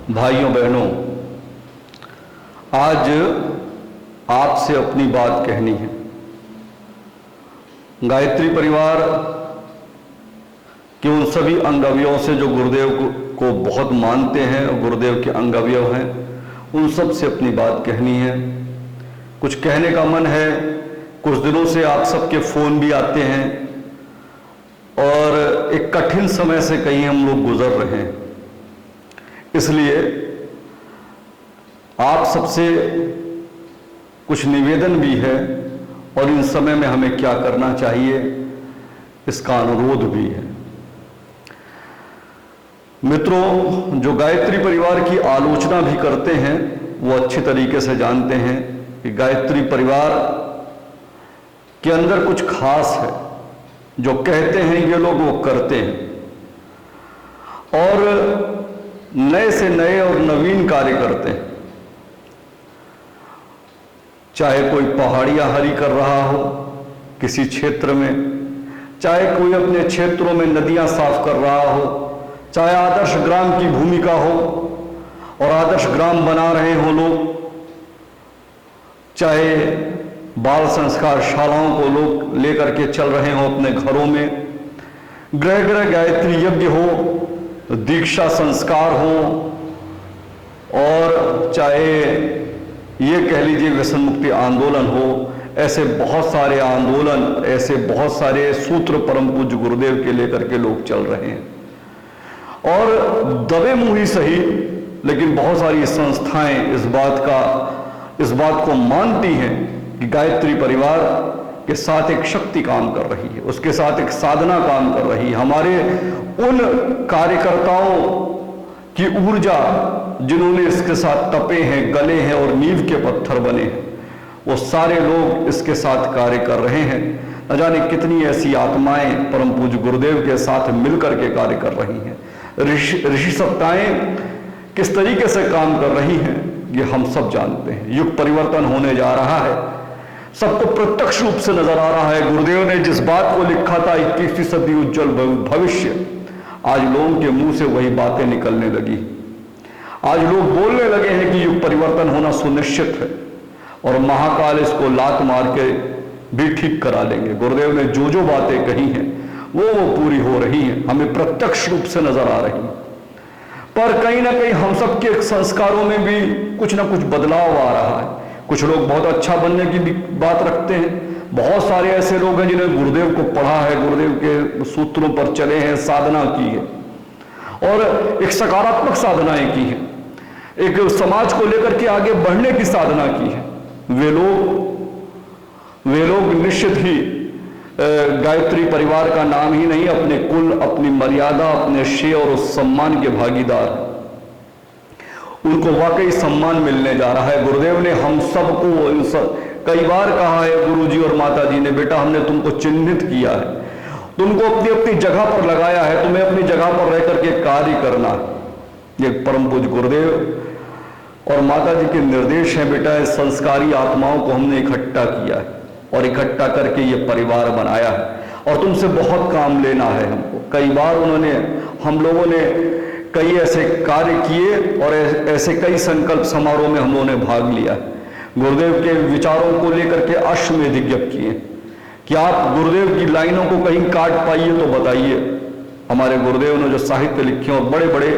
भाइयों बहनों, आज आपसे अपनी बात कहनी है। गायत्री परिवार के उन सभी अंग अवयवों से जो गुरुदेव को बहुत मानते हैं और गुरुदेव के अंग अवयव हैं, उन सब से अपनी बात कहनी है। कुछ कहने का मन है। कुछ दिनों से आप सबके फोन भी आते हैं और एक कठिन समय से कहीं हम लोग गुजर रहे हैं, इसलिए आप सबसे कुछ निवेदन भी है और इन समय में हमें क्या करना चाहिए इसका अनुरोध भी है। मित्रों, जो गायत्री परिवार की आलोचना भी करते हैं वो अच्छी तरीके से जानते हैं कि गायत्री परिवार के अंदर कुछ खास है। जो कहते हैं ये लोग वो करते हैं और नए से नए और नवीन कार्य करते हैं। चाहे कोई पहाड़ियां हरी कर रहा हो किसी क्षेत्र में, चाहे कोई अपने क्षेत्रों में नदियां साफ कर रहा हो, चाहे आदर्श ग्राम की भूमिका हो और आदर्श ग्राम बना रहे हो लोग, चाहे बाल संस्कार शालाओं को लोग लेकर के चल रहे हो अपने घरों में, ग्रह ग्रह गायत्री यज्ञ हो, दीक्षा संस्कार हो, और चाहे ये कह लीजिए व्यसन मुक्ति आंदोलन हो, ऐसे बहुत सारे आंदोलन, ऐसे बहुत सारे सूत्र परम पूज्य गुरुदेव के लेकर के लोग चल रहे हैं। और दबे मुंह ही सही, लेकिन बहुत सारी संस्थाएं इस बात को मानती हैं कि गायत्री परिवार के साथ एक शक्ति काम कर रही है, उसके साथ एक साधना काम कर रही है। हमारे उन कार्यकर्ताओं की ऊर्जा जिन्होंने इसके साथ तपे हैं, गले हैं और नींव के पत्थर बने हैं, वो सारे लोग इसके साथ कार्य कर रहे हैं। न जाने कितनी ऐसी आत्माएं परम पूज्य गुरुदेव के साथ मिलकर के कार्य कर रही हैं। ऋषि सत्ताएं किस तरीके से काम कर रही हैं ये हम सब जानते हैं। युग परिवर्तन होने जा रहा है, सबको प्रत्यक्ष रूप से नजर आ रहा है। गुरुदेव ने जिस बात को लिखा था 21वीं सदी उज्जवल भविष्य, आज लोगों के मुंह से वही बातें निकलने लगी। आज लोग बोलने लगे हैं कि युग परिवर्तन होना सुनिश्चित है और महाकाल इसको लात मार के भी ठीक करा लेंगे। गुरुदेव ने जो जो बातें कही हैं वो पूरी हो रही हैं, हमें प्रत्यक्ष रूप से नजर आ रही हैं। पर कहीं ना कहीं हम सबके संस्कारों में भी कुछ ना कुछ बदलाव आ रहा है। कुछ लोग बहुत अच्छा बनने की भी बात रखते हैं, बहुत सारे ऐसे लोग हैं जिन्हें गुरुदेव को पढ़ा है, गुरुदेव के सूत्रों पर चले हैं, साधना की है और एक सकारात्मक साधनाएं की है, एक समाज को लेकर के आगे बढ़ने की साधना की है। वे लोग निश्चित ही गायत्री परिवार का नाम ही नहीं, अपने कुल, अपनी मर्यादा, अपने श्रेय और उस सम्मान के भागीदार हैं। उनको वाकई सम्मान मिलने जा रहा है। गुरुदेव ने हम सबको कई बार कहा है, गुरुजी और माता जी ने, बेटा हमने तुमको चिन्हित किया है, तुमको अपनी अपनी जगह पर लगाया है, तुम्हें अपनी जगह पर रह करके कार्य करना है। ये परम पूज्य गुरुदेव और माता जी के निर्देश हैं। बेटा इस संस्कारी आत्माओं को हमने इकट्ठा किया है और इकट्ठा करके ये परिवार बनाया है और तुमसे बहुत काम लेना है हमको। कई बार हम लोगों ने कई ऐसे कार्य किए और ऐसे कई संकल्प समारोह में हम लोगों ने भाग लिया है। गुरुदेव के विचारों को लेकर के अश्वमेध यज्ञ किए कि आप गुरुदेव की लाइनों को कहीं काट पाइए तो बताइए। हमारे गुरुदेव ने जो साहित्य लिखे और बड़े बड़े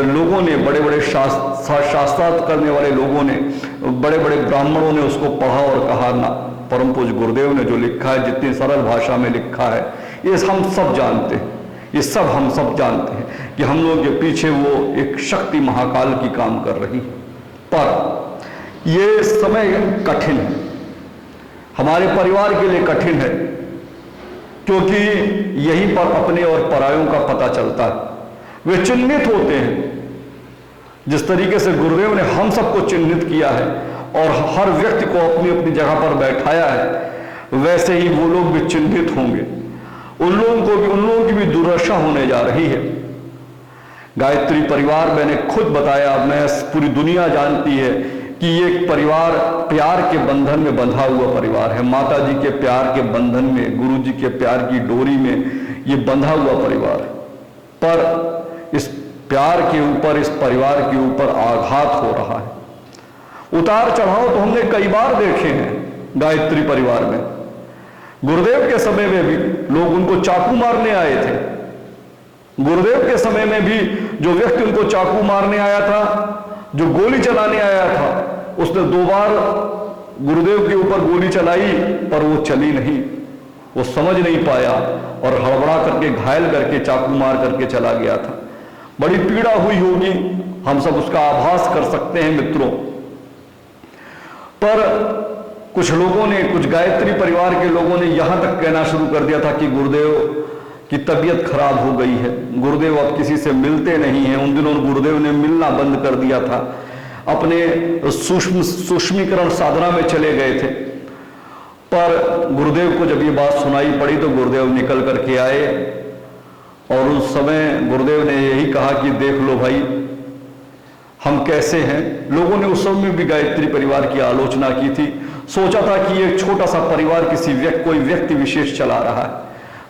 लोगों ने, बड़े बड़े शास्त्रार्थ करने वाले लोगों ने, बड़े बड़े ब्राह्मणों ने उसको पढ़ा और कहा ना, परम पूज्य गुरुदेव ने जो लिखा है, जितनी सरल भाषा में लिखा है, ये हम सब जानते हैं, ये सब हम सब जानते हैं कि हम लोग के पीछे वो एक शक्ति महाकाल की काम कर रही है। पर ये समय कठिन है, हमारे परिवार के लिए कठिन है, क्योंकि यहीं पर अपने और परायों का पता चलता है। वे चिन्हित होते हैं। जिस तरीके से गुरुदेव ने हम सबको चिन्हित किया है और हर व्यक्ति को अपनी अपनी जगह पर बैठाया है, वैसे ही वो लोग भी चिन्हित होंगे। उन लोगों की भी दुर्दशा होने जा रही है। गायत्री परिवार, मैंने खुद बताया, मैं पूरी दुनिया जानती है कि ये परिवार प्यार के बंधन में बंधा हुआ परिवार है। माता जी के प्यार के बंधन में, गुरु जी के प्यार की डोरी में ये बंधा हुआ परिवार है। पर इस प्यार के ऊपर, इस परिवार के ऊपर आघात हो रहा है। उतार चढ़ाव तो हमने कई बार देखे हैं गायत्री परिवार में। गुरुदेव के समय में भी लोग उनको चाकू मारने आए थे। गुरुदेव के समय में भी जो व्यक्ति उनको चाकू मारने आया था, जो गोली चलाने आया था, उसने 2 बार गुरुदेव के ऊपर गोली चलाई, पर वो चली नहीं। वो समझ नहीं पाया और हड़बड़ा करके, घायल करके, चाकू मार करके चला गया था। बड़ी पीड़ा हुई होगी, हम सब उसका आभास कर सकते हैं मित्रों। पर कुछ लोगों ने, कुछ गायत्री परिवार के लोगों ने यहां तक कहना शुरू कर दिया था कि गुरुदेव की तबीयत खराब हो गई है, गुरुदेव अब किसी से मिलते नहीं हैं। उन दिनों गुरुदेव ने मिलना बंद कर दिया था, अपने सूक्ष्मीकरण साधना में चले गए थे। पर गुरुदेव को जब ये बात सुनाई पड़ी तो गुरुदेव निकल करके आए और उस समय गुरुदेव ने यही कहा कि देख लो भाई, हम कैसे हैं। लोगों ने उस समय भी गायत्री परिवार की आलोचना की थी, सोचा था कि एक छोटा सा परिवार कोई व्यक्ति विशेष चला रहा है।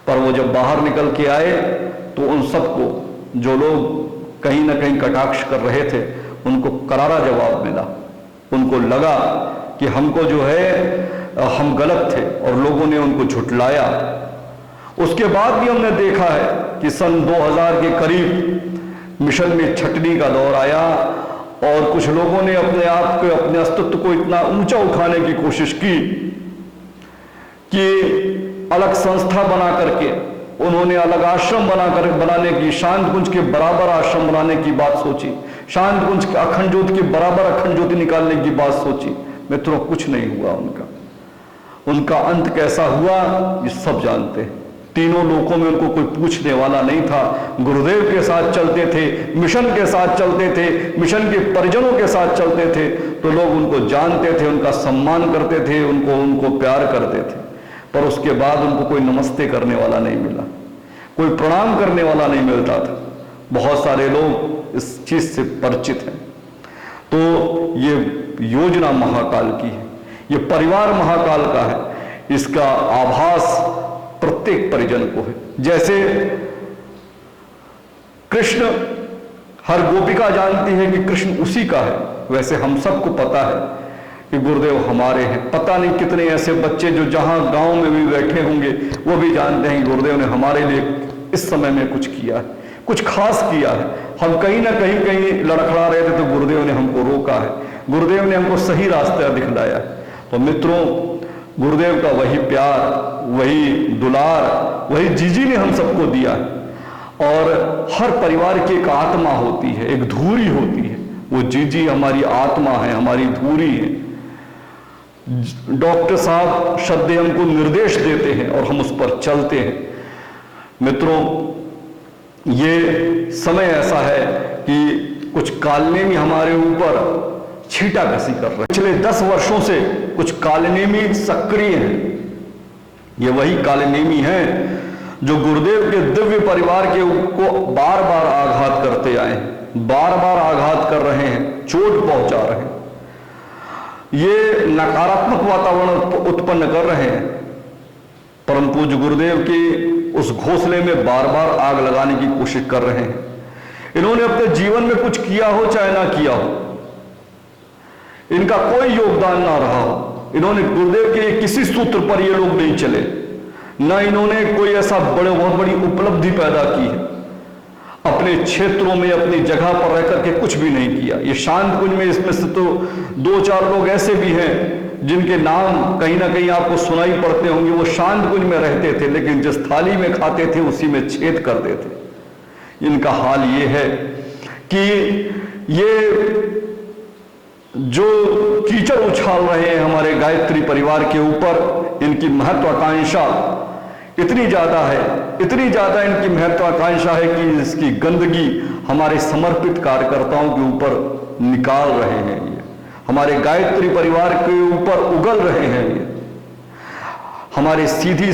पर वो जब बाहर निकल के आए तो उन सबको, जो लोग कहीं ना कहीं कटाक्ष कर रहे थे, उनको करारा जवाब मिला। उनको लगा कि हमको जो है हम गलत थे और लोगों ने उनको झुठलाया। उसके बाद भी हमने देखा है कि सन 2000 के करीब मिशन में छटनी का दौर आया और कुछ लोगों ने अपने आप को, अपने अस्तित्व को इतना ऊंचा उठाने की कोशिश की कि अलग संस्था बना करके उन्होंने अलग आश्रम बनाने की, शांत कुंज के बराबर आश्रम बनाने की बात सोची, शांत कुंज के अखंड ज्योति के बराबर अखंड ज्योति निकालने की बात सोची। मित्रों, कुछ नहीं हुआ उनका अंत कैसा हुआ ये सब जानते हैं। तीनों लोकों में उनको कोई पूछने वाला नहीं था। गुरुदेव के साथ चलते थे, मिशन के साथ चलते थे, मिशन के परिजनों के साथ चलते थे, तो लोग उनको जानते थे, उनका सम्मान करते थे, उनको प्यार करते थे। पर उसके बाद उनको कोई नमस्ते करने वाला नहीं मिला, कोई प्रणाम करने वाला नहीं मिलता था। बहुत सारे लोग इस चीज से परिचित हैं। तो ये योजना महाकाल की है, ये परिवार महाकाल का है। इसका आभास प्रत्येक परिजन को है। जैसे कृष्ण, हर गोपिका जानती है कि कृष्ण उसी का है, वैसे हम सबको पता है कि गुरुदेव हमारे हैं। पता नहीं कितने ऐसे बच्चे जो जहां गांव में भी बैठे होंगे वो भी जानते हैं कि गुरुदेव ने हमारे लिए इस समय में कुछ किया है, कुछ खास किया है। हम कहीं ना कहीं लड़खड़ा रहे थे तो गुरुदेव ने हमको रोका है, गुरुदेव ने हमको सही रास्ता दिखलाया है। तो मित्रों, गुरुदेव का वही प्यार, वही दुलार, वही जीजी ने हम सबको दिया है। और हर परिवार की एक आत्मा होती है, एक धूरी होती है। वो जीजी हमारी आत्मा है, हमारी धूरी है। डॉक्टर साहब शब्द हमको निर्देश देते हैं और हम उस पर चलते हैं। मित्रों, ये समय ऐसा है कि कुछ कालनेमी हमारे ऊपर छीटा कसी कर रहे हैं। पिछले 10 वर्षों से कुछ कालनेमी सक्रिय हैं। ये वही कालनेमी हैं जो गुरुदेव के दिव्य परिवार को बार बार आघात करते आए हैं, बार बार आघात कर रहे हैं, चोट पहुंचा रहे हैं। ये नकारात्मक वातावरण उत्पन्न कर रहे हैं। परम पूज्य गुरुदेव के उस घोंसले में बार बार आग लगाने की कोशिश कर रहे हैं। इन्होंने अपने जीवन में कुछ किया हो चाहे ना किया हो, इनका कोई योगदान ना रहा हो, इन्होंने गुरुदेव के किसी सूत्र पर ये लोग नहीं चले, ना इन्होंने कोई ऐसा बहुत बड़ी उपलब्धि पैदा की है। अपने क्षेत्रों में, अपनी जगह पर रह करके कुछ भी नहीं किया। ये शांत कुंज में इसमें से तो 2-4 लोग ऐसे भी हैं जिनके नाम कहीं ना कहीं आपको सुनाई पड़ते होंगे। वो शांत कुंज में रहते थे, लेकिन जिस थाली में खाते थे उसी में छेद करते थे। इनका हाल ये है कि ये जो कीचड़ उछाल रहे हैं हमारे गायत्री परिवार के ऊपर, इनकी महत्वाकांक्षा इतनी ज्यादा है, इतनी ज्यादा इनकी महत्वाकांक्षा है कि इसकी गंदगी हमारे समर्पित कार्यकर्ताओं के ऊपर निकाल रहे हैं। ये हमारे गायत्री परिवार के ऊपर उगल रहे हैं। ये हमारे सीधे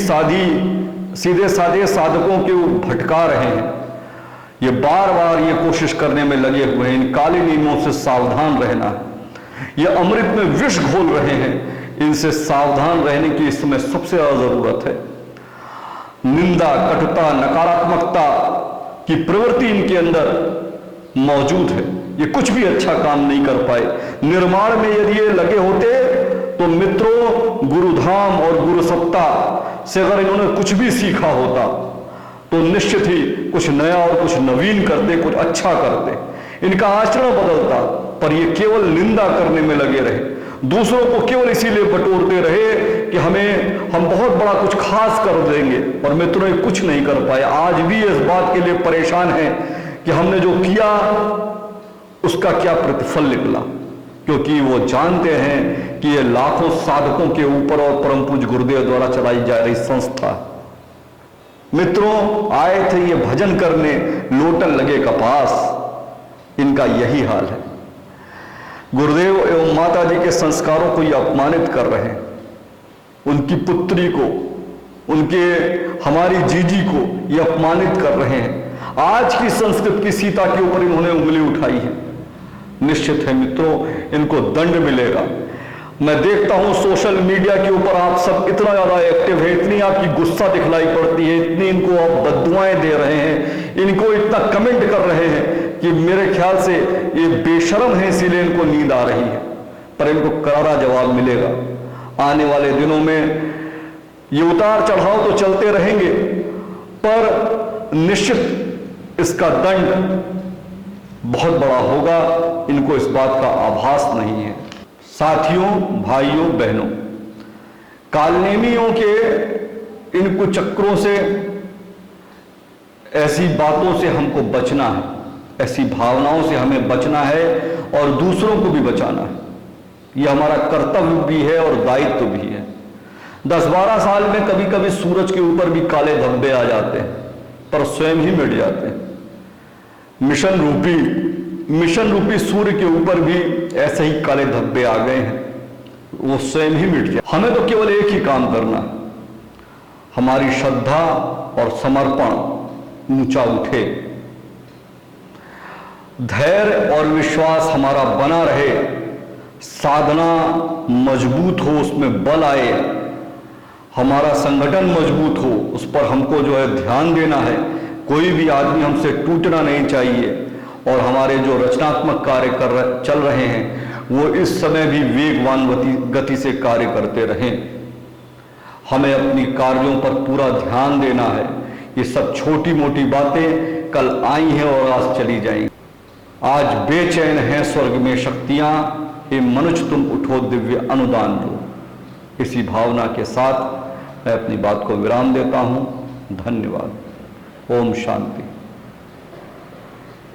साधे साधकों के भटका रहे हैं। ये बार बार ये कोशिश करने में लगे हुए हैं। इन काले नीमों से सावधान रहना है। ये अमृत में विष घोल रहे हैं, इनसे सावधान रहने की इस समय सबसे ज्यादा जरूरत है। निंदा, कटुता, नकारात्मकता की प्रवृत्ति इनके अंदर मौजूद है, ये कुछ भी अच्छा काम नहीं कर पाए। निर्माण में यदि ये लगे होते तो मित्रों, गुरुधाम और गुरु सत्ता से अगर इन्होंने कुछ भी सीखा होता तो निश्चित ही कुछ नया और कुछ नवीन करते, कुछ अच्छा करते, इनका आचरण बदलता। पर ये केवल निंदा करने में लगे रहे, दूसरों को केवल इसीलिए बटोरते रहे कि हम बहुत बड़ा कुछ खास कर देंगे, और मित्रों ये कुछ नहीं कर पाए। आज भी इस बात के लिए परेशान हैं कि हमने जो किया उसका क्या प्रतिफल निकला, क्योंकि वो जानते हैं कि ये लाखों साधकों के ऊपर और परम पूज्य गुरुदेव द्वारा चलाई जा रही संस्था। मित्रों, आए थे ये भजन करने, लोटन लगे कपास, इनका यही हाल है। गुरुदेव एवं माता जी के संस्कारों को ये अपमानित कर रहे हैं, उनकी पुत्री को, हमारी जीजी को ये अपमानित कर रहे हैं। आज की संस्कृत की सीता के ऊपर इन्होंने उंगली उठाई है। निश्चित है मित्रों, इनको दंड मिलेगा। मैं देखता हूं सोशल मीडिया के ऊपर आप सब इतना ज्यादा एक्टिव है, इतनी आपकी गुस्सा दिखलाई पड़ती है, इतनी इनको आप बद्दुआएं दे रहे हैं, इनको इतना कमेंट कर रहे हैं कि मेरे ख्याल से ये बेशर्म है, इसीलिए इनको नींद आ रही है। पर इनको करारा जवाब मिलेगा। आने वाले दिनों में ये उतार चढ़ाव तो चलते रहेंगे, पर निश्चित इसका दंड बहुत बड़ा होगा, इनको इस बात का आभास नहीं है। साथियों, भाइयों, बहनों, कालनेमियों के इन कुछ चक्रों से, ऐसी बातों से हमको बचना है, ऐसी भावनाओं से हमें बचना है और दूसरों को भी बचाना है। यह हमारा कर्तव्य भी है और दायित्व भी है। 10-12 साल में कभी कभी सूरज के ऊपर भी काले धब्बे आ जाते हैं, पर स्वयं ही मिट जाते हैं। मिशन रूपी सूर्य के ऊपर भी ऐसे ही काले धब्बे आ गए हैं, वो स्वयं ही मिट जाए। हमें तो केवल एक ही काम करना है, हमारी श्रद्धा और समर्पण ऊंचा उठे, धैर्य और विश्वास हमारा बना रहे, साधना मजबूत हो, उसमें बल आए, हमारा संगठन मजबूत हो, उस पर हमको जो है ध्यान देना है। कोई भी आदमी हमसे टूटना नहीं चाहिए, और हमारे जो रचनात्मक कार्य चल रहे हैं वो इस समय भी वेगवान गति से कार्य करते रहें। हमें अपनी कार्यों पर पूरा ध्यान देना है। ये सब छोटी मोटी बातें कल आई हैं और आज चली जाएंगी। आज बेचैन है स्वर्ग में शक्तियां, हे मनुष्य तुम उठो दिव्य अनुदान दो। इसी भावना के साथ मैं अपनी बात को विराम देता हूं। धन्यवाद। ओम शांति।